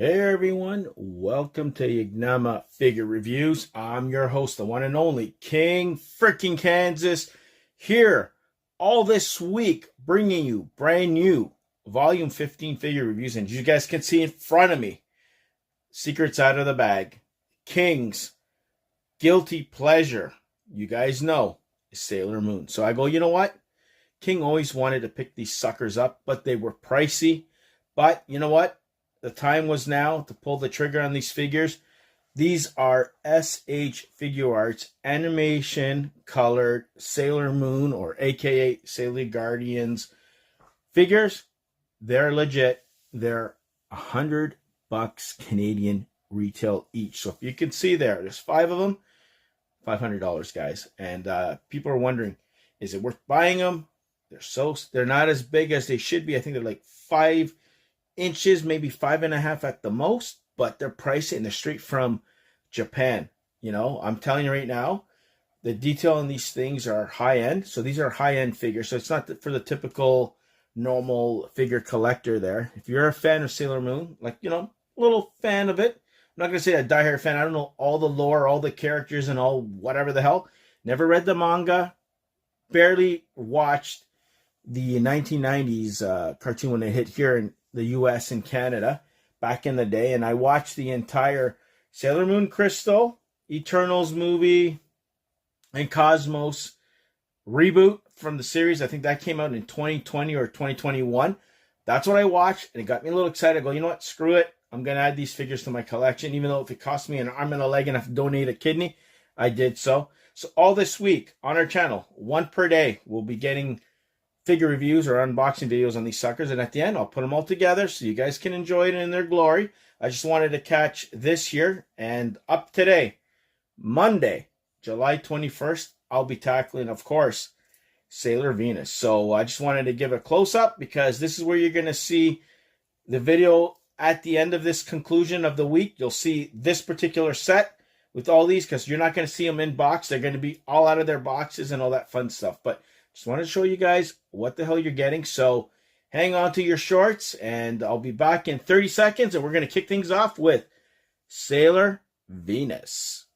Hey everyone, welcome to Yagnama Figure Reviews. I'm your host, the one and only King Freaking Kansas, here all this week bringing you brand new Volume 15 figure reviews. And you guys can see in front of me, secrets out of the bag, King's guilty pleasure, you guys know, is Sailor Moon. So I go, you know what? King always wanted to pick these suckers up, but they were pricey. But you know what? The time was now to pull the trigger on these figures. These are SH Figuarts animation colored Sailor Moon, or aka Sailor Guardians figures. They're legit. They're $100 Canadian retail each. So if you can see there's 5 of them, $500, guys. And people are wondering, is it worth buying them? They're not as big as they should be. I think they're like 5 inches, maybe 5.5 at the most, but they're pricey and they're straight from Japan. You know, I'm telling you right now, the detail on these things are high end. So these are high end figures. So it's not for the typical normal figure collector there. If you're a fan of Sailor Moon, like, you know, a little fan of it, I'm not going to say a diehard fan. I don't know all the lore, all the characters and all whatever the hell. Never read the manga, barely watched the 1990s cartoon when it hit here in the US and Canada back in the day, and I watched the entire Sailor Moon Crystal, Eternals movie, and Cosmos reboot from the series. I think that came out in 2020 or 2021. That's what I watched, and it got me a little excited. I go, you know what? Screw it. I'm going to add these figures to my collection, even though if it cost me an arm and a leg and I have to donate a kidney, I did so. So all this week on our channel, one per day, we'll be getting figure reviews or unboxing videos on these suckers, and at the end I'll put them all together so you guys can enjoy it in their glory. I just wanted to catch this here, and up today, Monday, July 21st, I'll be tackling, of course, Sailor Venus. So I just wanted to give a close-up because this is where you're going to see the video at the end of this conclusion of the week. You'll see this particular set with all these because you're not going to see them in box. They're going to be all out of their boxes and all that fun stuff. But just wanted to show you guys what the hell you're getting. So hang on to your shorts, and I'll be back in 30 seconds, and we're going to kick things off with Sailor Venus.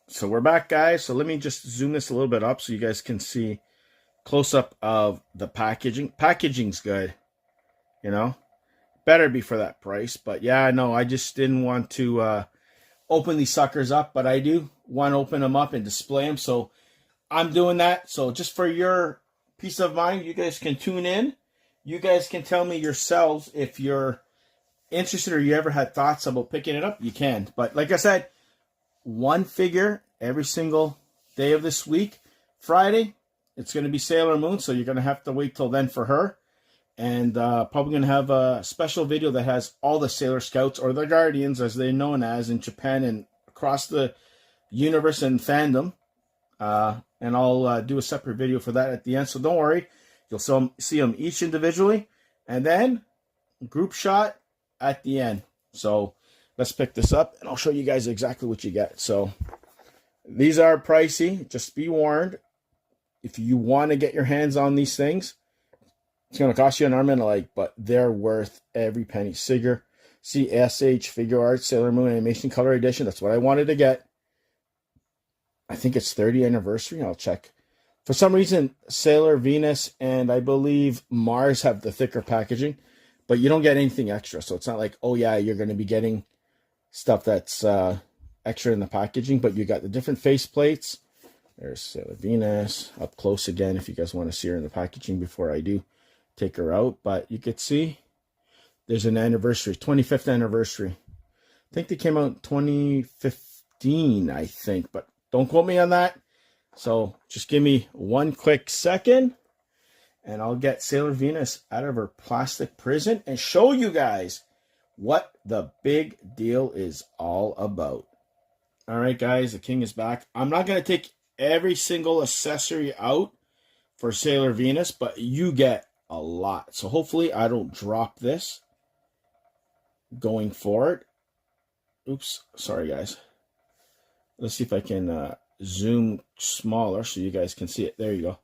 So we're back, guys. So let me just zoom this a little bit up so you guys can see close-up of the packaging. Packaging's good, you know. Better be for that price. But yeah, no, I just didn't want to open these suckers up, but I do want to open them up and display them. So I'm doing that. So just for your peace of mind, you guys can tune in. You guys can tell me yourselves if you're interested or you ever had thoughts about picking it up. You can. But like I said, one figure every single day of this week. Friday, it's going to be Sailor Moon, so you're going to have to wait till then for her. And probably going to have a special video that has all the Sailor Scouts, or the Guardians as they're known as in Japan and across the universe and fandom. And I'll do a separate video for that at the end. So don't worry. You'll see them each individually. And then group shot at the end. So let's pick this up, and I'll show you guys exactly what you get. So these are pricey. Just be warned. If you want to get your hands on these things, it's going to cost you an arm and a leg, but they're worth every penny. See SH Figuarts Sailor Moon Animation Color Edition. That's what I wanted to get. I think it's 30th anniversary. I'll check. For some reason, Sailor Venus and I believe Mars have the thicker packaging, but you don't get anything extra. So it's not like, oh yeah, you're going to be getting stuff that's extra in the packaging, but you got the different face plates. There's Sailor Venus up close again if you guys want to see her in the packaging before I do take her out. But you could see there's an anniversary, 25th anniversary. I think they came out in 2015, I think, but don't quote me on that. So just give me one quick second, and I'll get Sailor Venus out of her plastic prison and show you guys what the big deal is all about. All right, guys, the king is back. I'm not going to take every single accessory out for Sailor Venus, but you get a lot. So hopefully I don't drop this going forward. Oops, sorry, guys. Let's see if I can zoom smaller so you guys can see it. There you go.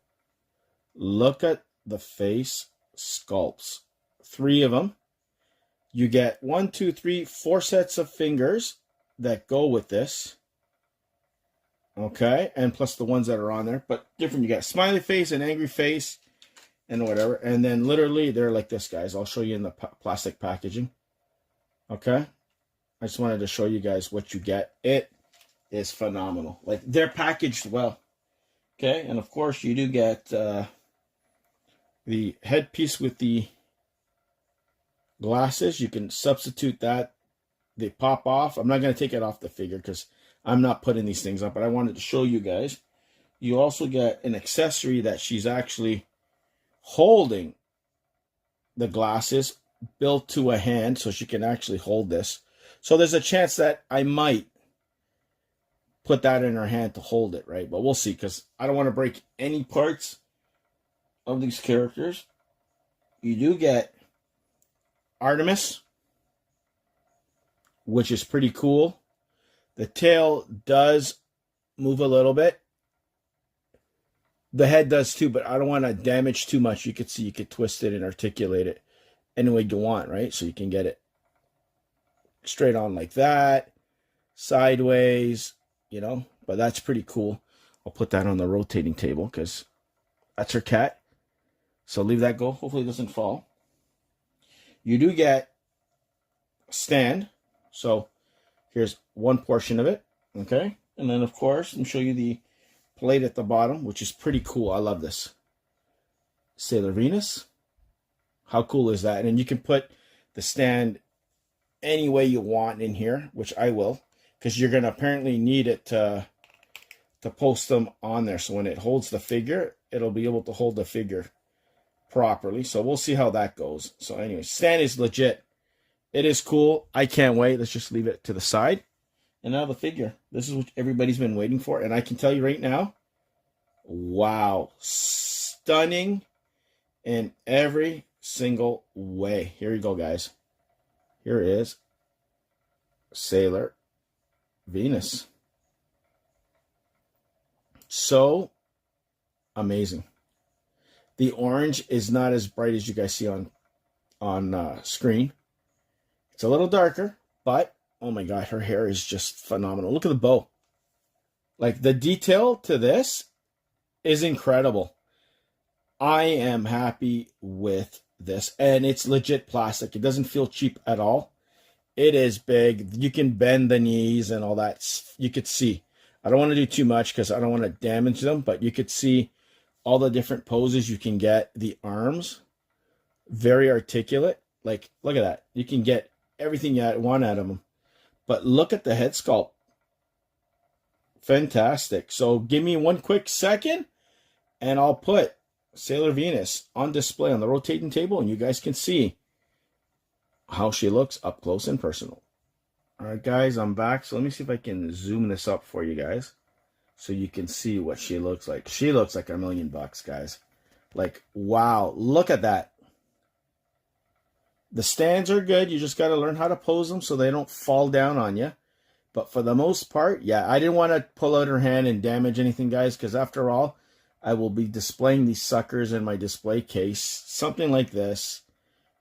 Look at the face sculpts. 3 of them. You get 1, 2, 3, 4 sets of fingers that go with this. Okay, and plus the ones that are on there, but different. You got smiley face and angry face and whatever. And then literally they're like this, guys. I'll show you in the plastic packaging. Okay, I just wanted to show you guys what you get. It is phenomenal. Like, they're packaged well. Okay, and of course you do get the headpiece with the glasses. You can substitute that. They pop off. I'm not going to take it off the figure because I'm not putting these things up, but I wanted to show you guys. You also get an accessory that she's actually holding the glasses built to a hand, so she can actually hold this. So there's a chance that I might put that in her hand to hold it, right? But we'll see, because I don't want to break any parts of these characters. You do get Artemis, which is pretty cool. The tail does move a little bit. The head does too, but I don't want to damage too much. You could see, you could twist it and articulate it any way you want, right? So you can get it straight on like that, sideways, you know, but that's pretty cool. I'll put that on the rotating table because that's her cat. So leave that go. Hopefully it doesn't fall. You do get a stand. So here's one portion of it, okay? And then, of course, I'll show you the plate at the bottom, which is pretty cool. I love this. Sailor Venus. How cool is that? And you can put the stand any way you want in here, which I will, because you're going to apparently need it to post them on there. So when it holds the figure, it'll be able to hold the figure properly. So we'll see how that goes. So anyway, stand is legit. It is cool. I can't wait. Let's just leave it to the side. And now the figure. This is what everybody's been waiting for. And I can tell you right now, wow. Stunning in every single way. Here you go, guys. Here is Sailor Venus. So amazing. The orange is not as bright as you guys see on screen. It's a little darker, but oh my God, her hair is just phenomenal. Look at the bow. Like, the detail to this is incredible. I am happy with this, and it's legit plastic. It doesn't feel cheap at all. It is big. You can bend the knees and all that. You could see. I don't want to do too much because I don't want to damage them, but you could see all the different poses you can get. The arms, very articulate. Like, look at that. You can get everything you want out of them. But look at the head sculpt. Fantastic. So give me one quick second, and I'll put Sailor Venus on display on the rotating table, and you guys can see how she looks up close and personal. All right, guys, I'm back. So let me see if I can zoom this up for you guys so you can see what she looks like. She looks like $1,000,000, guys. Like, wow, look at that. The stands are good. You just got to learn how to pose them so they don't fall down on you. But for the most part, yeah, I didn't want to pull out her hand and damage anything, guys, because after all, I will be displaying these suckers in my display case, something like this.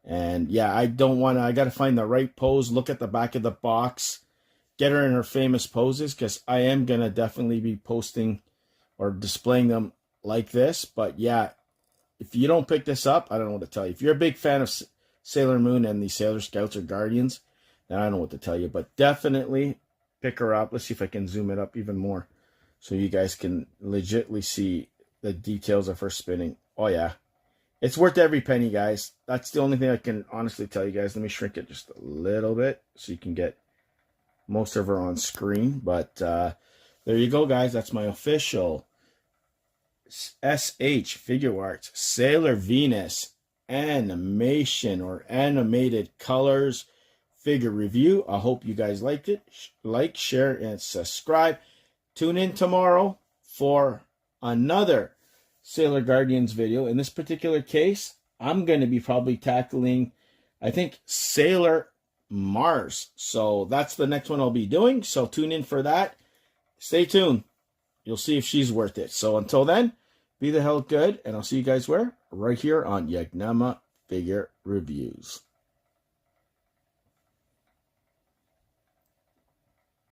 And yeah, I don't want to, I got to find the right pose, look at the back of the box, get her in her famous poses, because I am going to definitely be posting or displaying them like this. But yeah, if you don't pick this up, I don't know what to tell you. If you're a big fan of Sailor Moon and the Sailor Scouts or Guardians, then I don't know what to tell you. But definitely pick her up. Let's see if I can zoom it up even more so you guys can legitly see the details of her spinning. Oh yeah, it's worth every penny, guys. That's the only thing I can honestly tell you guys. Let me shrink it just a little bit so you can get most of her on screen. But there you go, guys. That's my official SH Figuarts Sailor Venus animation or animated colors figure review. I hope you guys liked it. Like, share, and subscribe. Tune in tomorrow for another Sailor Guardians video. In this particular case, I'm going to be probably tackling, I think, Sailor Mars. So that's the next one I'll be doing. So tune in for that. Stay tuned. You'll see if she's worth it. So until then, be the hell good. And I'll see you guys where? Right here on Yagnama Figure Reviews.